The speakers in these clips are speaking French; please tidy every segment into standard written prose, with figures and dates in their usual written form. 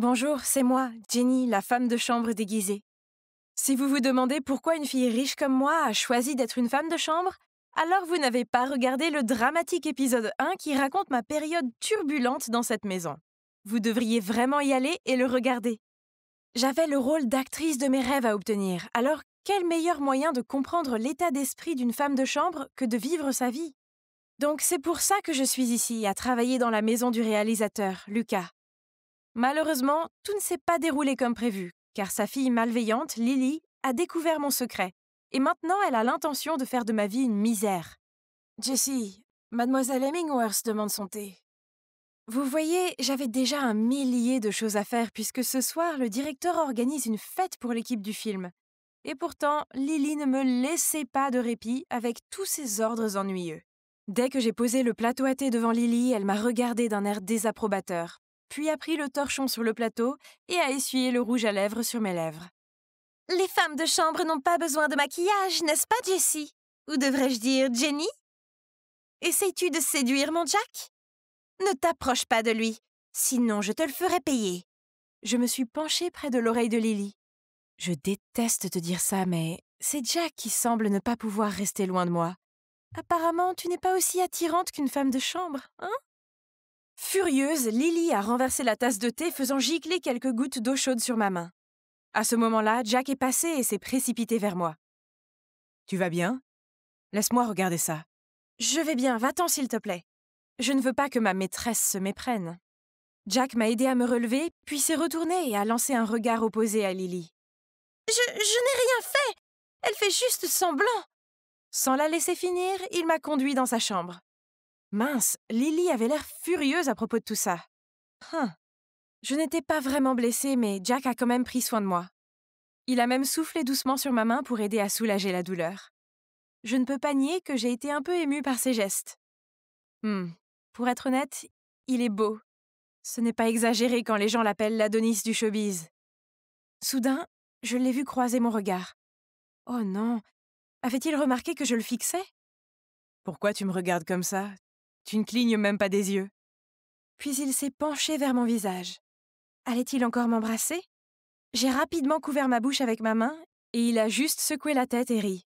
Bonjour, c'est moi, Jenny, la femme de chambre déguisée. Si vous vous demandez pourquoi une fille riche comme moi a choisi d'être une femme de chambre, alors vous n'avez pas regardé le dramatique épisode 1 qui raconte ma période turbulente dans cette maison. Vous devriez vraiment y aller et le regarder. J'avais le rôle d'actrice de mes rêves à obtenir, alors quel meilleur moyen de comprendre l'état d'esprit d'une femme de chambre que de vivre sa vie? Donc c'est pour ça que je suis ici, à travailler dans la maison du réalisateur, Lucas. Malheureusement, tout ne s'est pas déroulé comme prévu, car sa fille malveillante, Lily, a découvert mon secret. Et maintenant, elle a l'intention de faire de ma vie une misère. Jessie, mademoiselle Hemingworth demande son thé. Vous voyez, j'avais déjà un millier de choses à faire puisque ce soir, le directeur organise une fête pour l'équipe du film. Et pourtant, Lily ne me laissait pas de répit avec tous ses ordres ennuyeux. Dès que j'ai posé le plateau à thé devant Lily, elle m'a regardé d'un air désapprobateur, puis a pris le torchon sur le plateau et a essuyé le rouge à lèvres sur mes lèvres. Les femmes de chambre n'ont pas besoin de maquillage, n'est-ce pas, Jessie? Ou devrais-je dire Jenny? Essayes-tu de séduire mon Jack? Ne t'approche pas de lui, sinon je te le ferai payer. Je me suis penchée près de l'oreille de Lily. Je déteste te dire ça, mais c'est Jack qui semble ne pas pouvoir rester loin de moi. Apparemment, tu n'es pas aussi attirante qu'une femme de chambre, hein? Furieuse, Lily a renversé la tasse de thé, faisant gicler quelques gouttes d'eau chaude sur ma main. À ce moment-là, Jack est passé et s'est précipité vers moi. Tu vas bien? Laisse-moi regarder ça. Je vais bien, va-t'en s'il te plaît. Je ne veux pas que ma maîtresse se méprenne. Jack m'a aidé à me relever, puis s'est retourné et a lancé un regard opposé à Lily. Je n'ai rien fait! Elle fait juste semblant! Sans la laisser finir, il m'a conduit dans sa chambre. Mince, Lily avait l'air furieuse à propos de tout ça. Je n'étais pas vraiment blessée, mais Jack a quand même pris soin de moi. Il a même soufflé doucement sur ma main pour aider à soulager la douleur. Je ne peux pas nier que j'ai été un peu émue par ses gestes. Pour être honnête, il est beau. Ce n'est pas exagéré quand les gens l'appellent l'Adonis du showbiz. Soudain, je l'ai vu croiser mon regard. Oh non, avait-il remarqué que je le fixais? Pourquoi tu me regardes comme ça? Tu ne clignes même pas des yeux. Puis il s'est penché vers mon visage. Allait-il encore m'embrasser? J'ai rapidement couvert ma bouche avec ma main et il a juste secoué la tête et ri.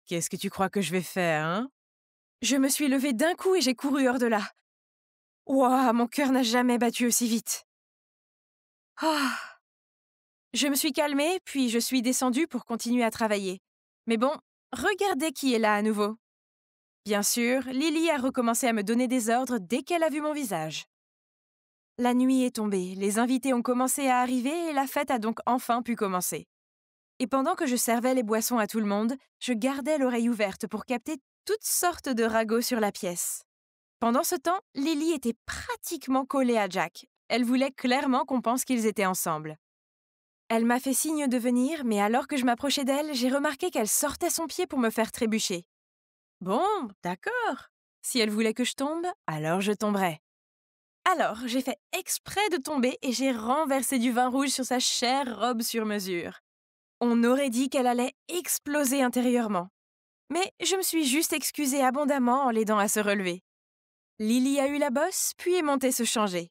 Qu'est-ce que tu crois que je vais faire, hein? Je me suis levée d'un coup et j'ai couru hors de là. Ouah, mon cœur n'a jamais battu aussi vite. Ah! Je me suis calmée, puis je suis descendue pour continuer à travailler. Mais bon, regardez qui est là à nouveau. Bien sûr, Lily a recommencé à me donner des ordres dès qu'elle a vu mon visage. La nuit est tombée, les invités ont commencé à arriver et la fête a donc enfin pu commencer. Et pendant que je servais les boissons à tout le monde, je gardais l'oreille ouverte pour capter toutes sortes de ragots sur la pièce. Pendant ce temps, Lily était pratiquement collée à Jack. Elle voulait clairement qu'on pense qu'ils étaient ensemble. Elle m'a fait signe de venir, mais alors que je m'approchais d'elle, j'ai remarqué qu'elle sortait son pied pour me faire trébucher. Bon, d'accord. Si elle voulait que je tombe, alors je tomberais. Alors, j'ai fait exprès de tomber et j'ai renversé du vin rouge sur sa chère robe sur mesure. On aurait dit qu'elle allait exploser intérieurement. Mais je me suis juste excusée abondamment en l'aidant à se relever. Lily a eu la bosse, puis est montée se changer.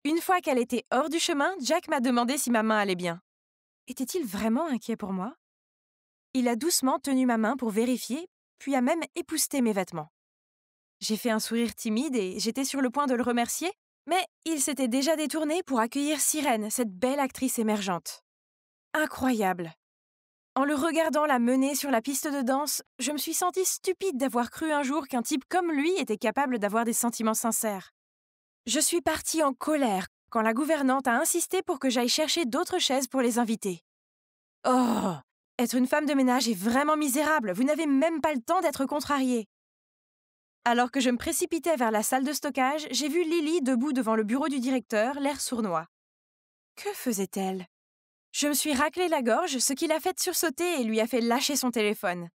Une fois qu'elle était hors du chemin, Jack m'a demandé si ma main allait bien. Était-il vraiment inquiet pour moi? Il a doucement tenu ma main pour vérifier, puis a même épousseté mes vêtements. J'ai fait un sourire timide et j'étais sur le point de le remercier, mais il s'était déjà détourné pour accueillir Sirène, cette belle actrice émergente. Incroyable! En le regardant la mener sur la piste de danse, je me suis sentie stupide d'avoir cru un jour qu'un type comme lui était capable d'avoir des sentiments sincères. Je suis partie en colère quand la gouvernante a insisté pour que j'aille chercher d'autres chaises pour les invités. Oh! Être une femme de ménage est vraiment misérable, vous n'avez même pas le temps d'être contrariée. Alors que je me précipitais vers la salle de stockage, j'ai vu Lily debout devant le bureau du directeur, l'air sournois. Que faisait-elle? Je me suis raclé la gorge, ce qui l'a fait sursauter et lui a fait lâcher son téléphone.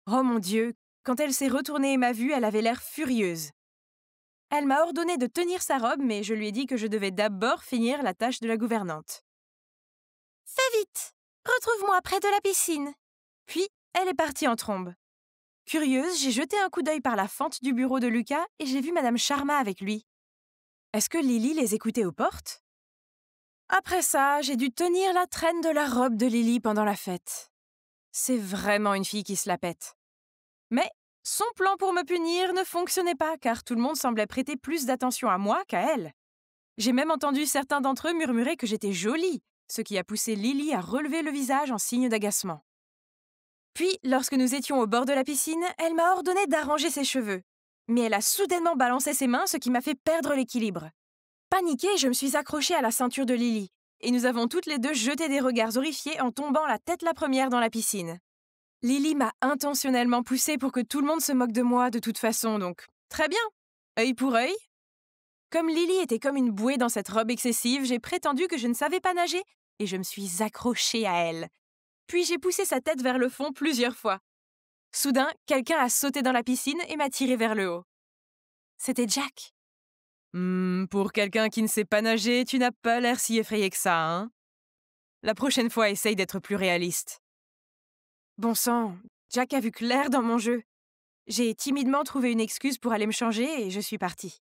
Oh mon Dieu, quand elle s'est retournée et m'a vue, elle avait l'air furieuse. Elle m'a ordonné de tenir sa robe, mais je lui ai dit que je devais d'abord finir la tâche de la gouvernante. Fais vite! Retrouve-moi près de la piscine. Puis, elle est partie en trombe. Curieuse, j'ai jeté un coup d'œil par la fente du bureau de Lucas et j'ai vu Madame Sharma avec lui. Est-ce que Lily les écoutait aux portes? Après ça, j'ai dû tenir la traîne de la robe de Lily pendant la fête. C'est vraiment une fille qui se la pète. Mais son plan pour me punir ne fonctionnait pas car tout le monde semblait prêter plus d'attention à moi qu'à elle. J'ai même entendu certains d'entre eux murmurer que j'étais jolie, ce qui a poussé Lily à relever le visage en signe d'agacement. Puis, lorsque nous étions au bord de la piscine, elle m'a ordonné d'arranger ses cheveux. Mais elle a soudainement balancé ses mains, ce qui m'a fait perdre l'équilibre. Paniquée, je me suis accrochée à la ceinture de Lily, et nous avons toutes les deux jeté des regards horrifiés en tombant la tête la première dans la piscine. Lily m'a intentionnellement poussée pour que tout le monde se moque de moi de toute façon, donc très bien, œil pour œil. Comme Lily était comme une bouée dans cette robe excessive, j'ai prétendu que je ne savais pas nager, et je me suis accrochée à elle. Puis j'ai poussé sa tête vers le fond plusieurs fois. Soudain, quelqu'un a sauté dans la piscine et m'a tiré vers le haut. C'était Jack. Pour quelqu'un qui ne sait pas nager, tu n'as pas l'air si effrayé que ça, hein? La prochaine fois, essaye d'être plus réaliste. Bon sang, Jack a vu clair dans mon jeu. J'ai timidement trouvé une excuse pour aller me changer et je suis partie.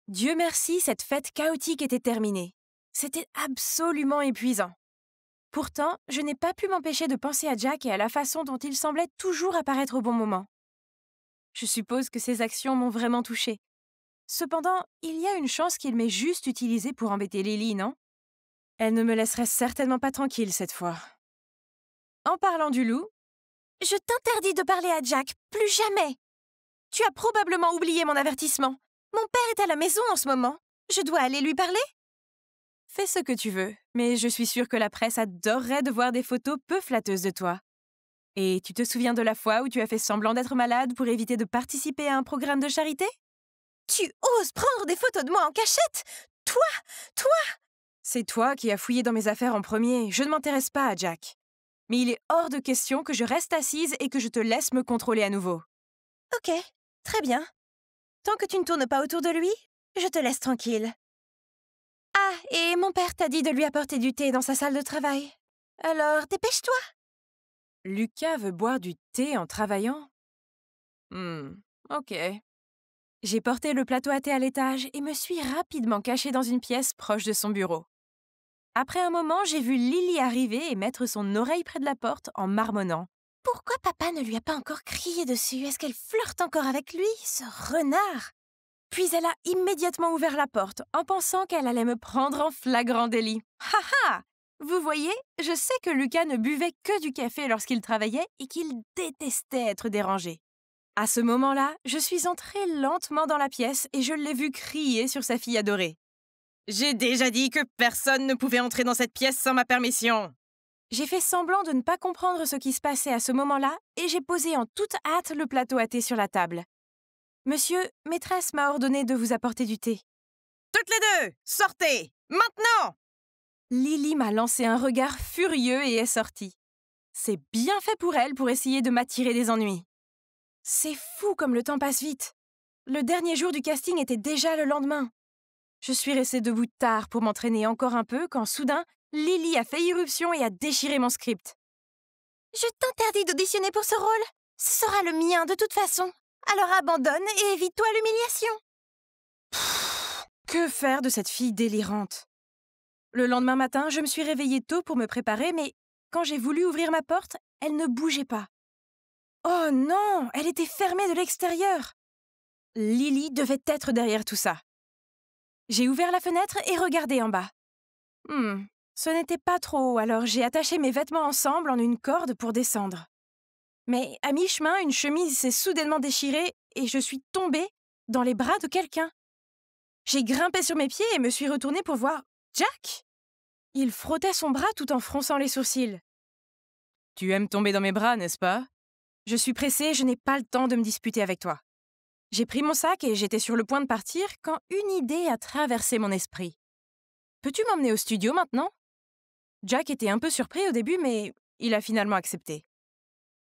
Dieu merci, cette fête chaotique était terminée. C'était absolument épuisant. Pourtant, je n'ai pas pu m'empêcher de penser à Jack et à la façon dont il semblait toujours apparaître au bon moment. Je suppose que ses actions m'ont vraiment touchée. Cependant, il y a une chance qu'il m'ait juste utilisée pour embêter Lily, non? Elle ne me laisserait certainement pas tranquille cette fois. En parlant du loup, je t'interdis de parler à Jack, plus jamais. Tu as probablement oublié mon avertissement. Mon père est à la maison en ce moment. Je dois aller lui parler? Fais ce que tu veux, mais je suis sûre que la presse adorerait de voir des photos peu flatteuses de toi. Et tu te souviens de la fois où tu as fait semblant d'être malade pour éviter de participer à un programme de charité? Tu oses prendre des photos de moi en cachette? Toi! C'est toi qui as fouillé dans mes affaires en premier, je ne m'intéresse pas à Jack. Mais il est hors de question que je reste assise et que je te laisse me contrôler à nouveau. Ok, très bien. Tant que tu ne tournes pas autour de lui, je te laisse tranquille. Ah, et mon père t'a dit de lui apporter du thé dans sa salle de travail. Alors, dépêche-toi. Lucas veut boire du thé en travaillant? Ok. J'ai porté le plateau à thé à l'étage et me suis rapidement cachée dans une pièce proche de son bureau. Après un moment, j'ai vu Lily arriver et mettre son oreille près de la porte en marmonnant. Pourquoi papa ne lui a pas encore crié dessus? Est-ce qu'elle flirte encore avec lui, ce renard? Puis elle a immédiatement ouvert la porte en pensant qu'elle allait me prendre en flagrant délit. Ha ha! Vous voyez, je sais que Lucas ne buvait que du café lorsqu'il travaillait et qu'il détestait être dérangé. À ce moment-là, je suis entrée lentement dans la pièce et je l'ai vu crier sur sa fille adorée. J'ai déjà dit que personne ne pouvait entrer dans cette pièce sans ma permission. J'ai fait semblant de ne pas comprendre ce qui se passait à ce moment-là et j'ai posé en toute hâte le plateau à thé sur la table. Monsieur, maîtresse m'a ordonné de vous apporter du thé. Toutes les deux, sortez, maintenant! Lily m'a lancé un regard furieux et est sortie. C'est bien fait pour elle pour essayer de m'attirer des ennuis. C'est fou comme le temps passe vite. Le dernier jour du casting était déjà le lendemain. Je suis restée debout tard pour m'entraîner encore un peu quand soudain, Lily a fait irruption et a déchiré mon script. Je t'interdis d'auditionner pour ce rôle. Ce sera le mien de toute façon. Alors abandonne et évite-toi l'humiliation. Que faire de cette fille délirante? Le lendemain matin, je me suis réveillée tôt pour me préparer, mais quand j'ai voulu ouvrir ma porte, elle ne bougeait pas. Oh non, elle était fermée de l'extérieur. Lily devait être derrière tout ça. J'ai ouvert la fenêtre et regardé en bas. Ce n'était pas trop haut, alors j'ai attaché mes vêtements ensemble en une corde pour descendre. Mais à mi-chemin, une chemise s'est soudainement déchirée et je suis tombée dans les bras de quelqu'un. J'ai grimpé sur mes pieds et me suis retournée pour voir Jack. Il frottait son bras tout en fronçant les sourcils. « Tu aimes tomber dans mes bras, n'est-ce pas? Je suis pressée, je n'ai pas le temps de me disputer avec toi. » J'ai pris mon sac et j'étais sur le point de partir quand une idée a traversé mon esprit. « Peux-tu m'emmener au studio maintenant ?» Jack était un peu surpris au début, mais il a finalement accepté.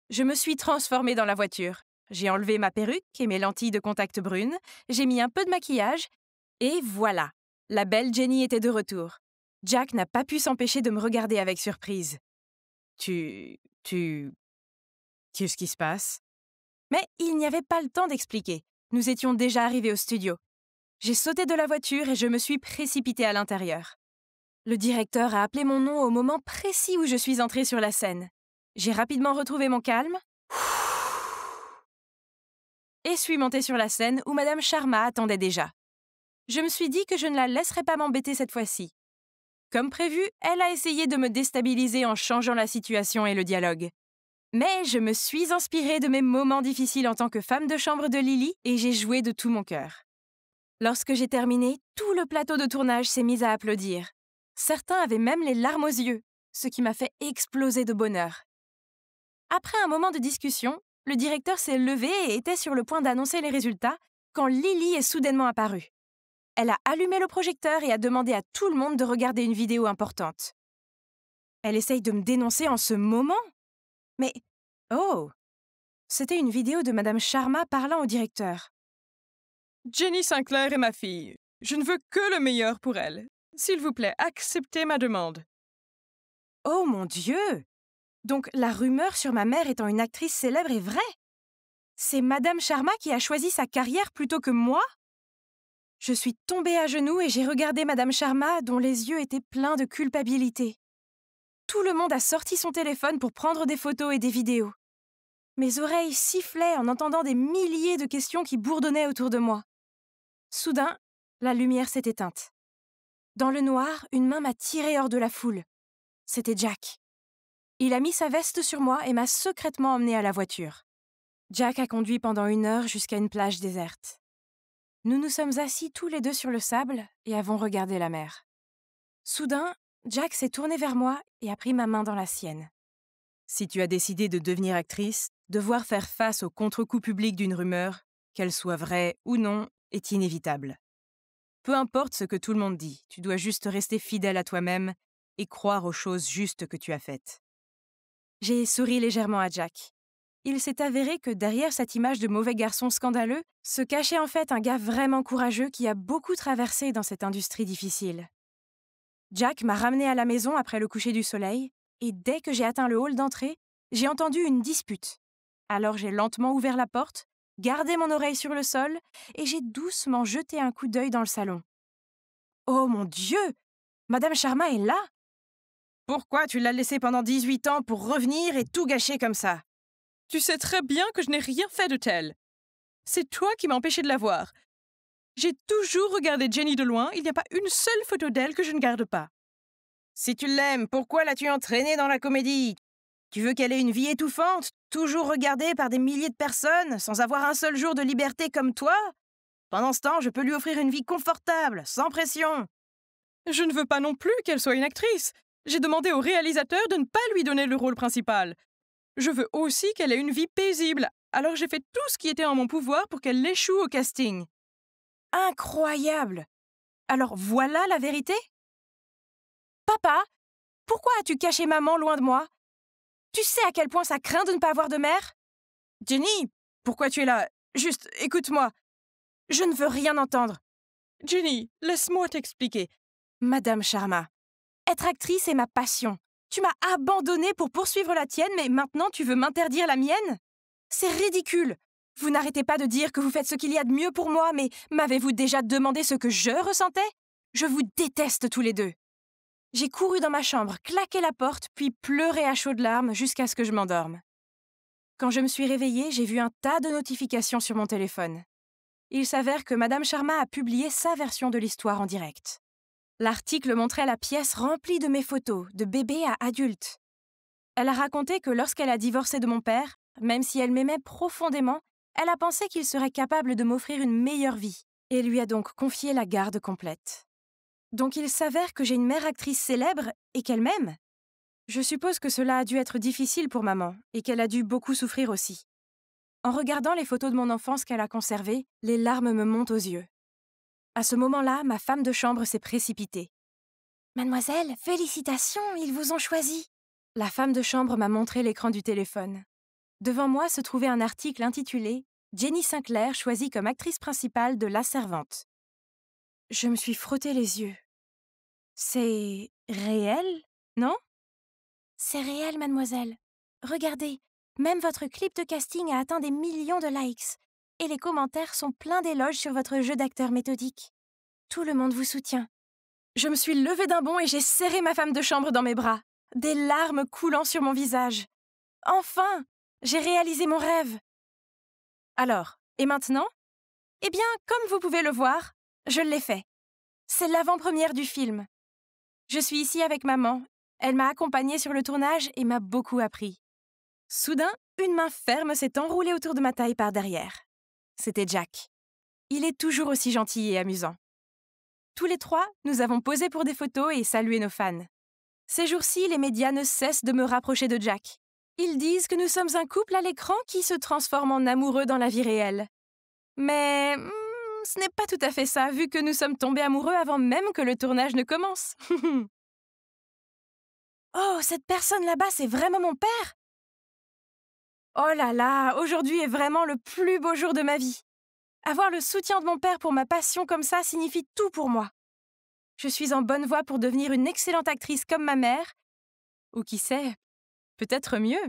Je me suis transformée dans la voiture. J'ai enlevé ma perruque et mes lentilles de contact brunes, j'ai mis un peu de maquillage, et voilà, la belle Jenny était de retour. Jack n'a pas pu s'empêcher de me regarder avec surprise. Qu'est-ce qui se passe? Mais il n'y avait pas le temps d'expliquer. Nous étions déjà arrivés au studio. J'ai sauté de la voiture et je me suis précipitée à l'intérieur. Le directeur a appelé mon nom au moment précis où je suis entrée sur la scène. J'ai rapidement retrouvé mon calme et suis montée sur la scène où Madame Sharma attendait déjà. Je me suis dit que je ne la laisserais pas m'embêter cette fois-ci. Comme prévu, elle a essayé de me déstabiliser en changeant la situation et le dialogue. Mais je me suis inspirée de mes moments difficiles en tant que femme de chambre de Lily et j'ai joué de tout mon cœur. Lorsque j'ai terminé, tout le plateau de tournage s'est mis à applaudir. Certains avaient même les larmes aux yeux, ce qui m'a fait exploser de bonheur. Après un moment de discussion, le directeur s'est levé et était sur le point d'annoncer les résultats quand Lily est soudainement apparue. Elle a allumé le projecteur et a demandé à tout le monde de regarder une vidéo importante. Elle essaye de me dénoncer en ce moment? Mais, oh, c'était une vidéo de Madame Sharma parlant au directeur. Jenny Sinclair est ma fille. Je ne veux que le meilleur pour elle. S'il vous plaît, acceptez ma demande. Oh mon Dieu! Donc la rumeur sur ma mère étant une actrice célèbre est vraie? C'est Madame Sharma qui a choisi sa carrière plutôt que moi? Je suis tombée à genoux et j'ai regardé Madame Sharma dont les yeux étaient pleins de culpabilité. Tout le monde a sorti son téléphone pour prendre des photos et des vidéos. Mes oreilles sifflaient en entendant des milliers de questions qui bourdonnaient autour de moi. Soudain, la lumière s'est éteinte. Dans le noir, une main m'a tirée hors de la foule. C'était Jack. Il a mis sa veste sur moi et m'a secrètement emmenée à la voiture. Jack a conduit pendant 1 heure jusqu'à une plage déserte. Nous nous sommes assis tous les deux sur le sable et avons regardé la mer. Soudain, Jack s'est tourné vers moi et a pris ma main dans la sienne. Si tu as décidé de devenir actrice, devoir faire face au contre-coup public d'une rumeur, qu'elle soit vraie ou non, est inévitable. Peu importe ce que tout le monde dit, tu dois juste rester fidèle à toi-même et croire aux choses justes que tu as faites. J'ai souri légèrement à Jack. Il s'est avéré que derrière cette image de mauvais garçon scandaleux se cachait en fait un gars vraiment courageux qui a beaucoup traversé dans cette industrie difficile. Jack m'a ramené à la maison après le coucher du soleil et dès que j'ai atteint le hall d'entrée, j'ai entendu une dispute. Alors j'ai lentement ouvert la porte, gardé mon oreille sur le sol et j'ai doucement jeté un coup d'œil dans le salon. Oh mon Dieu! Madame Sharma est là! Pourquoi tu l'as laissée pendant 18 ans pour revenir et tout gâcher comme ça? Tu sais très bien que je n'ai rien fait de tel. C'est toi qui m'as empêché de la voir. J'ai toujours regardé Jenny de loin, il n'y a pas une seule photo d'elle que je ne garde pas. Si tu l'aimes, pourquoi l'as-tu entraînée dans la comédie? Tu veux qu'elle ait une vie étouffante, toujours regardée par des milliers de personnes, sans avoir un seul jour de liberté comme toi? Pendant ce temps, je peux lui offrir une vie confortable, sans pression. Je ne veux pas non plus qu'elle soit une actrice. J'ai demandé au réalisateur de ne pas lui donner le rôle principal. Je veux aussi qu'elle ait une vie paisible, alors j'ai fait tout ce qui était en mon pouvoir pour qu'elle échoue au casting. Incroyable! Alors voilà la vérité? Papa, pourquoi as-tu caché maman loin de moi? Tu sais à quel point ça craint de ne pas avoir de mère? Jenny, pourquoi tu es là? Juste, écoute-moi. Je ne veux rien entendre. Jenny, laisse-moi t'expliquer. Madame Sharma, être actrice est ma passion. Tu m'as abandonnée pour poursuivre la tienne, mais maintenant tu veux m'interdire la mienne? C'est ridicule. Vous n'arrêtez pas de dire que vous faites ce qu'il y a de mieux pour moi, mais m'avez-vous déjà demandé ce que je ressentais? Je vous déteste tous les deux. J'ai couru dans ma chambre, claqué la porte, puis pleuré à chaudes larmes jusqu'à ce que je m'endorme. Quand je me suis réveillée, j'ai vu un tas de notifications sur mon téléphone. Il s'avère que Madame Sharma a publié sa version de l'histoire en direct. L'article montrait la pièce remplie de mes photos, de bébé à adulte. Elle a raconté que lorsqu'elle a divorcé de mon père, même si elle m'aimait profondément, elle a pensé qu'il serait capable de m'offrir une meilleure vie et lui a donc confié la garde complète. Donc il s'avère que j'ai une mère actrice célèbre et qu'elle m'aime. Je suppose que cela a dû être difficile pour maman et qu'elle a dû beaucoup souffrir aussi. En regardant les photos de mon enfance qu'elle a conservées, les larmes me montent aux yeux. À ce moment-là, ma femme de chambre s'est précipitée. « Mademoiselle, félicitations, ils vous ont choisi !» La femme de chambre m'a montré l'écran du téléphone. Devant moi se trouvait un article intitulé « Jenny Sinclair choisie comme actrice principale de La Servante ». Je me suis frotté les yeux. C'est réel, non? C'est réel, mademoiselle. Regardez, même votre clip de casting a atteint des millions de likes. Et les commentaires sont pleins d'éloges sur votre jeu d'acteur méthodique. Tout le monde vous soutient. Je me suis levée d'un bond et j'ai serré ma femme de chambre dans mes bras, des larmes coulant sur mon visage. Enfin, j'ai réalisé mon rêve. Alors, et maintenant? Eh bien, comme vous pouvez le voir, je l'ai fait. C'est l'avant-première du film. Je suis ici avec maman. Elle m'a accompagnée sur le tournage et m'a beaucoup appris. Soudain, une main ferme s'est enroulée autour de ma taille par derrière. C'était Jack. Il est toujours aussi gentil et amusant. Tous les trois, nous avons posé pour des photos et salué nos fans. Ces jours-ci, les médias ne cessent de me rapprocher de Jack. Ils disent que nous sommes un couple à l'écran qui se transforme en amoureux dans la vie réelle. Mais ce n'est pas tout à fait ça, vu que nous sommes tombés amoureux avant même que le tournage ne commence. Oh, cette personne là-bas, c'est vraiment mon père? Oh là là, aujourd'hui est vraiment le plus beau jour de ma vie. Avoir le soutien de mon père pour ma passion comme ça signifie tout pour moi. Je suis en bonne voie pour devenir une excellente actrice comme ma mère, ou qui sait, peut-être mieux.